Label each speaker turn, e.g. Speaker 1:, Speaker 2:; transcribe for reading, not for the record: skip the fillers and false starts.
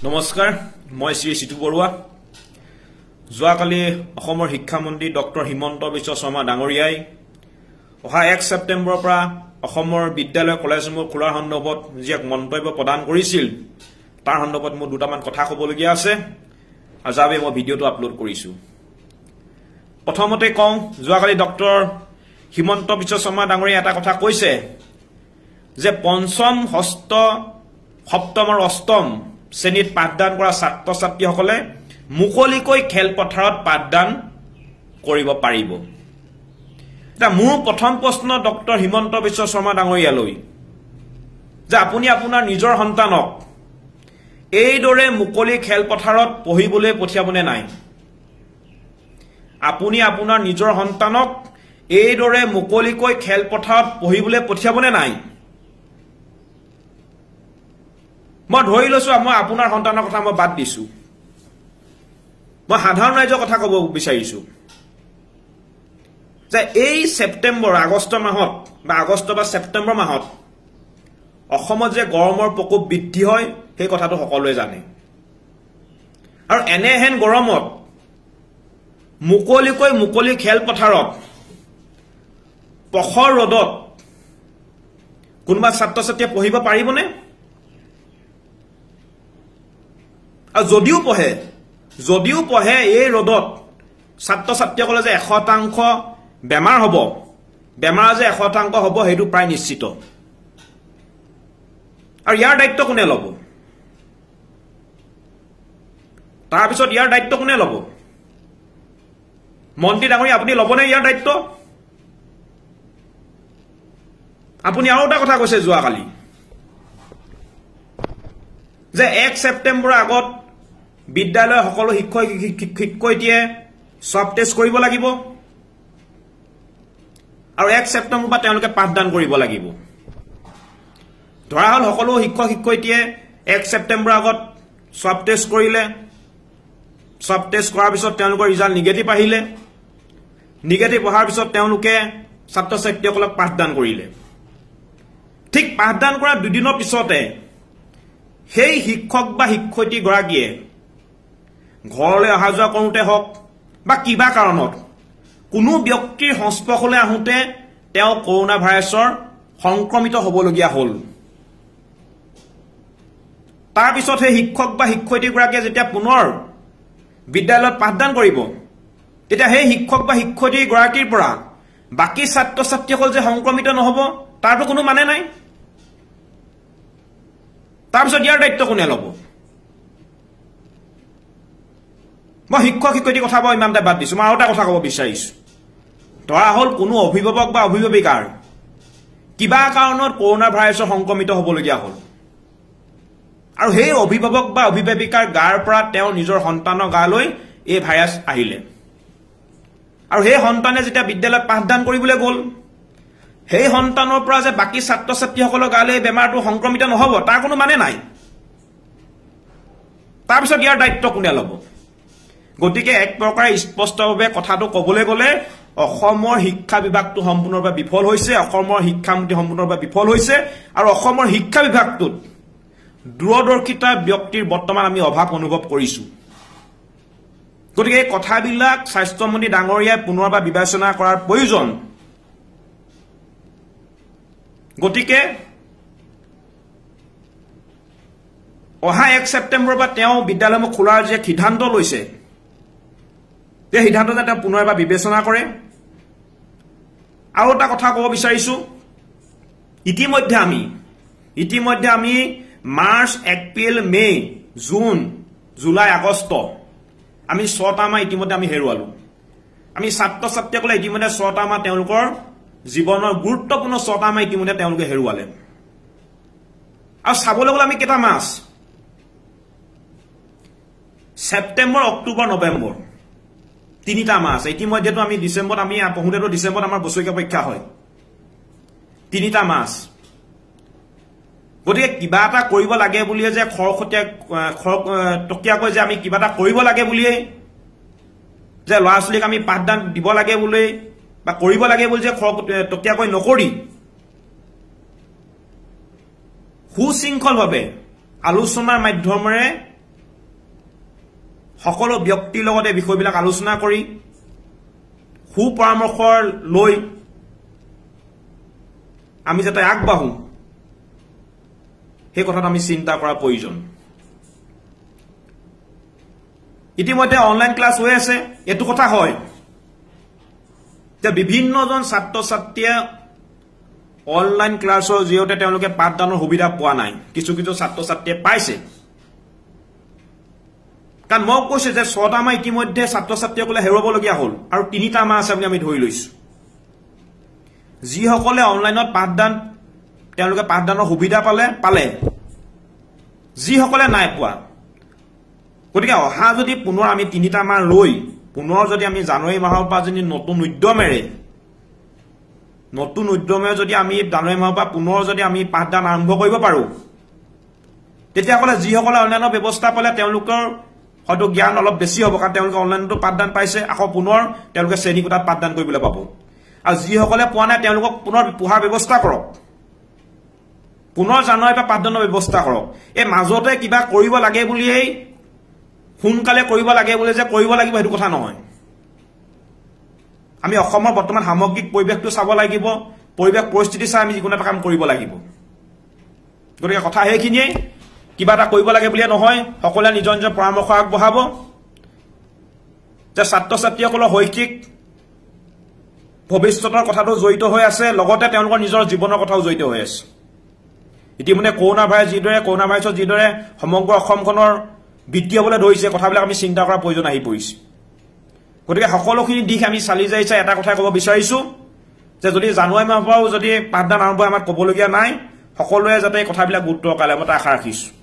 Speaker 1: নমস্কাৰ মই শ্ৰী সিতু বৰুৱা যোৱাকালি অসমৰ শিক্ষামন্ত্ৰী ডক্টৰ হিমন্ত বিশ্ব শৰ্মা ডাঙৰীয়াই অহা 1 ছেপ্টেম্বৰৰ পৰা অসমৰ বিদ্যালয় কলেজসমূহ খোলাৰ সন্দৰ্ভত যি এক মন্তব্য প্ৰদান কৰিছিল তাৰ সন্দৰ্ভত মই দুটামান কথা ক'বলগীয়া আছে আৰু যাবে মই ভিডিঅটো আপলোড কৰিছো প্ৰথমতে কওঁ যোৱাকালি ডক্টৰ হিমন্ত বিশ্ব শৰ্মা ডাঙৰীয়াই এটা কথা কৈছে যে পঞ্চম ষষ্ঠ সপ্তম আৰু অষ্টম শ্ৰেণীত পাঠদান কৰা ছাত্ৰ ছাত্ৰীসকলে মুকলিকৈ খেলপথাৰত পাঠদান কৰিব পাৰিব এটা মোৰ প্ৰথম প্ৰশ্ন ডক্টৰ হিমন্ত বিশ্ব শৰ্মা ডাঙৰীয়ালৈ যে আপুনি আপোনাৰ নিজৰ সন্তানক এইদৰে মুকলি খেলপথাৰত পঢ়িবলৈ পঠিয়াবনে নাই আপুনি আপোনাৰ নিজৰ সন্তানক এইদৰে মুকলিকৈ খেলপথাৰত পঢ়িবলৈ পঠিয়াবনে নাই মই ধৰি লৈছো মই আপোনাৰ সন্তানৰ কথা মই বাদ দিছো মই সাধাৰণ ৰাইজৰ কথা ক'ব বিচাৰিছো যে এই ছেপ্টেম্বৰ আগষ্ট মাহত বা আগষ্ট বা ছেপ্টেম্বৰ মাহত অসমত যে গৰমৰ প্ৰকোপ বৃদ্ধি হয় সেই কথাটো সকলোৱে জানে আৰু এনেহেন গৰমত মুকলি খেলপথাৰত পখৰ ৰ'দত কোনোবা ছাত্ৰ ছাত্ৰীয়ে পঢ়িব পাৰিবনে আৰু যদিও পঢ়ে এই ৰ'দত ছাত্ৰ ছাত্ৰীসকলে যে 100% বেমাৰ হ'ব বেমাৰ যে 100% হ'ব সেইটো প্ৰায় নিশ্চিত আৰু ইয়াৰ দায়িত্ব কোনে ল'ব তাৰ পিছত ইয়াৰ দায়িত্ব কোনে ল'ব মন্ত্ৰী ডাঙৰীয়া আপুনি ল'বনে ইয়াৰ দায়িত্ব আপুনি আৰু এটা কথা কৈছে যোৱাকালি যে 1 ছেপ্টেম্বৰৰ আগত বিদ্যালয় সকলো শিক্ষয়িত্ৰীয়ে সব টেষ্ট কৰিব লাগিব আৰু 1 ছেপ্টেম্বৰ পৰা তেওঁলোকে পাঠদান কৰিব লাগিব ধৰা হল সকলো শিক্ষয়িত্ৰীয়ে 1 ছেপ্টেম্বৰৰ আগত সব টেষ্ট কৰিলে সব টেষ্ট কৰাৰ পিছত তেওঁলোকৰ ৰিজাল্ট নিগেটিভ আহিলে নিগেটিভ অহাৰ পিছত তেওঁলোকে ছাত্ৰ ছাত্ৰীসকলক পাঠদান কৰিলে ঠিক পাঠদান কৰা দুদিনৰ পিছতে সেই শিক্ষক বা শিক্ষয়িত্ৰী গৰাকীয়ে ঘৰলৈ অহা যোৱা কৰোঁতে হওক বা কিবা কাৰণত কোনো ব্যক্তিৰ সংস্পৰ্শলৈ আহোঁতে তেওঁ কৰোনা ভাইৰাছৰ সংক্ৰমিত হ'বলগীয়া হ'ল তাৰ পিছত সেই শিক্ষক বা শিক্ষয়িত্ৰী গৰাকীয়ে যেতিয়া পুনৰ বিদ্যালয়ত পাঠদান কৰিব তেতিয়া সেই শিক্ষক বা শিক্ষয়িত্ৰী গৰাকীৰ পৰা বাকি ছাত্ৰ ছাত্ৰীসকল যে সংক্ৰমিত নহ'ব তাৰটো কোনো মানে নাই তাৰ পিছত ইয়াৰ দায়িত্ব কোনে ল'ব মই শিক্ষক শিক্ষয়িত্ৰী কথা মই ইমানটা বাদ দিছো মই আৰু এটা কথা ক'ব বিচাৰিছো ধৰা হ'ল কোনো অভিভাৱক বা অভিভাৱিকাৰ কিবা কাৰণত কৰোনা ভাইৰাছৰ সংক্ৰমিত হ'বলগীয়া হ'ল আৰু সেই অভিভাৱক বা অভিভাৱিকাৰ গাৰ পৰা তেওঁ নিজৰ সন্তানৰ গালৈ এই ভাইৰাছ আহিলে আৰু সেই সন্তানে যেতিয়া বিদ্যালয়ত পাঠদান কৰিবলৈ গ'ল সেই সন্তানৰ পৰা যে বাকি ছাত্ৰ ছাত্ৰীসকলৰ গালৈ বেমাৰটো সংক্ৰমিত নহ'ব তাৰ কোনো মানে নাই তাৰ পিছত ইয়াৰ দায়িত্ব কোনে ল'ব গতিকে এক প্ৰকাৰে স্পষ্টভাৱে কথাটো ক'বলৈ গ'লে অসমৰ শিক্ষা বিভাগটো সম্পূৰ্ণৰূপে বিফল হৈছে অসমৰ শিক্ষামন্ত্ৰী সম্পূৰ্ণৰূপে বিফল হৈছে আৰু অসমৰ শিক্ষা বিভাগটোত দূৰদৰ্শিতা ব্যক্তিৰ বৰ্তমান আমি অভাৱ অনুভৱ কৰিছো গতিকে এই কথাবিলাক স্বাস্থ্যমন্ত্ৰী ডাঙৰীয়াই পুনৰবাৰ বিবেচনা কৰাৰ প্ৰয়োজন গতিকে অহা 1 ছেপ্টেম্বৰৰ পৰা তেওঁ বিদ্যালয়সমূহ খোলাৰ যে সিদ্ধান্ত লৈছে এই সিদ্ধান্ত যাতে পুনৰবাৰ বিবেচনা কৰে আৰু এটা কথা ক'ব বিচাৰিছো ইতিমধ্যে আমি March April May June July August আমি 6টা মাহ ইতিমধ্যে আমি হেৰুৱালো আমি ছাত্ৰ ছাত্ৰীসকলে ইতিমধ্যে 6টা মাহ তেওঁলোকৰ জীৱনৰ গুৰুত্বপূৰ্ণ 6টা মাহ ইতিমধ্যে তেওঁলোকে হেৰুৱালে আৰু চাবলৈ গ'লে আমি কেইটা মাহ ছেপ্টেম্বৰ অক্টোবৰ নৱেম্বৰ 3টা মাহ আছে ইতিমধ্যেতো আমি ডিচেম্বৰত আমি পঢ়োতেতো ডিচেম্বৰত আমাৰ বছৰীয়া পৰীক্ষা হয় 3টা মাহ গতিকে কিবা এটা কৰিব লাগে বুলিয়ে যে খৰতকীয়াকৈ যে আমি কিবা এটা কৰিব লাগে বুলিয়ে যে ল'ৰা ছোৱালীক আমি পাঠদান দিব লাগে বুলি বা কৰিব লাগে বুলি যে খৰতকীয়াকৈ নকৰি সুশৃংখলভাৱে আলোচনাৰ মাধ্যমেৰে সকলো ব্যক্তিৰ লগতে বিষয়বিলাক আলোচনা কৰি সুপৰামৰ্শ লৈ আমি যাতে আগবাঢ়ো সেই কথাত আমি চিন্তা কৰাৰ প্ৰয়োজন ইতিমধ্যে অনলাইন ক্লাছ হৈ আছে এটো কথা হয় যে বিভিন্নজন ছাত্ৰ ছাত্ৰীয়ে অনলাইন ক্লাছৰ জৰিয়তে তেওঁলোকে পাঠদানৰ সুবিধা পোৱা নাই কিছু কিছু ছাত্ৰ ছাত্ৰীয়ে পাইছে কাৰণ মই কৈছে যে 6টা মাহ ইতিমধ্যে ছাত্ৰ ছাত্ৰীসকলে হেৰুৱাবলগীয়া হ'ল আৰু 3টা মাহ আছে বুলি আমি ধৰি লৈছো যিসকলে অনলাইনত পাঠদান তেওঁলোকে পাঠদানৰ সুবিধা পালে যিসকলে নাই পোৱা গতিকে অহা যদি পুনৰ আমি 3টা মাহ ৰৈ পুনৰ যদি আমি জানুৱাৰী মাহৰ পৰা যদি নতুন উদ্যমেৰে যদি আমি জানুৱাৰী মাহৰ পৰা পুনৰ যদি আমি পাঠদান আৰম্ভ কৰিব পাৰো তেতিয়াহ'লে যিসকলে অনলাইনৰ ব্যৱস্থা পালে তেওঁলোকৰ হয়তো জ্ঞান অলপ বেছি হ'ব কাৰণ তেওঁলোকে অনলাইনতো পাঠদান পাইছে আকৌ পুনৰ তেওঁলোকে শ্ৰেণীকোঠাত পাঠদান কৰিবলৈ পাব আৰু যিসকলে পোৱা নাই তেওঁলোকক পুনৰ পঢ়াৰ ব্যৱস্থা কৰক পুনৰ জানুৱাৰীৰ পৰা পাঠদানৰ ব্যৱস্থা কৰক এই মাজতে কিবা কৰিব লাগে বুলিয়েই সোনকালে কৰিব লাগে বুলি যে কৰিব লাগিব সেইটো কথা নহয় আমি অসমৰ বৰ্তমান সামগ্ৰিক পৰিৱেশটো চাব লাগিব পৰিৱেশ পৰিস্থিতি চাই আমি যিকোনো এটা কাম কৰিব লাগিব গতিকে কথা সেইখিনিয়ে কিবা এটা কৰিব লাগে বুলিয়ে নহয় সকলোৱে নিজৰ নিজৰ পৰামৰ্শ আগবঢ়াব যে ছাত্ৰ ছাত্ৰীসকলৰ শৈক্ষিক ভৱিষ্যতৰ কথাটো জড়িত হৈ আছে লগতে তেওঁলোকৰ নিজৰ জীৱনৰ কথাও জড়িত হৈ আছে ইতিমধ্যে কৰোনা ভাইৰাছৰ যিদৰে সমগ্ৰ অসমখনৰ বৃদ্ধি হ'বলৈ ধৰিছে কথাবিলাক আমি চিন্তা কৰাৰ প্ৰয়োজন আহি পৰিছে গতিকে সকলোখিনি দিশ আমি চালি যাই চাই এটা কথা ক'ব বিচাৰিছো যে যদি জানুৱাৰী মাহৰ পৰাও যদি পাঠদান আৰম্ভ আমাৰ ক'বলগীয়া নাই সকলোৱে যাতে কথাবিলাক গুৰুত্ব কালে মই আশা ৰাখিছো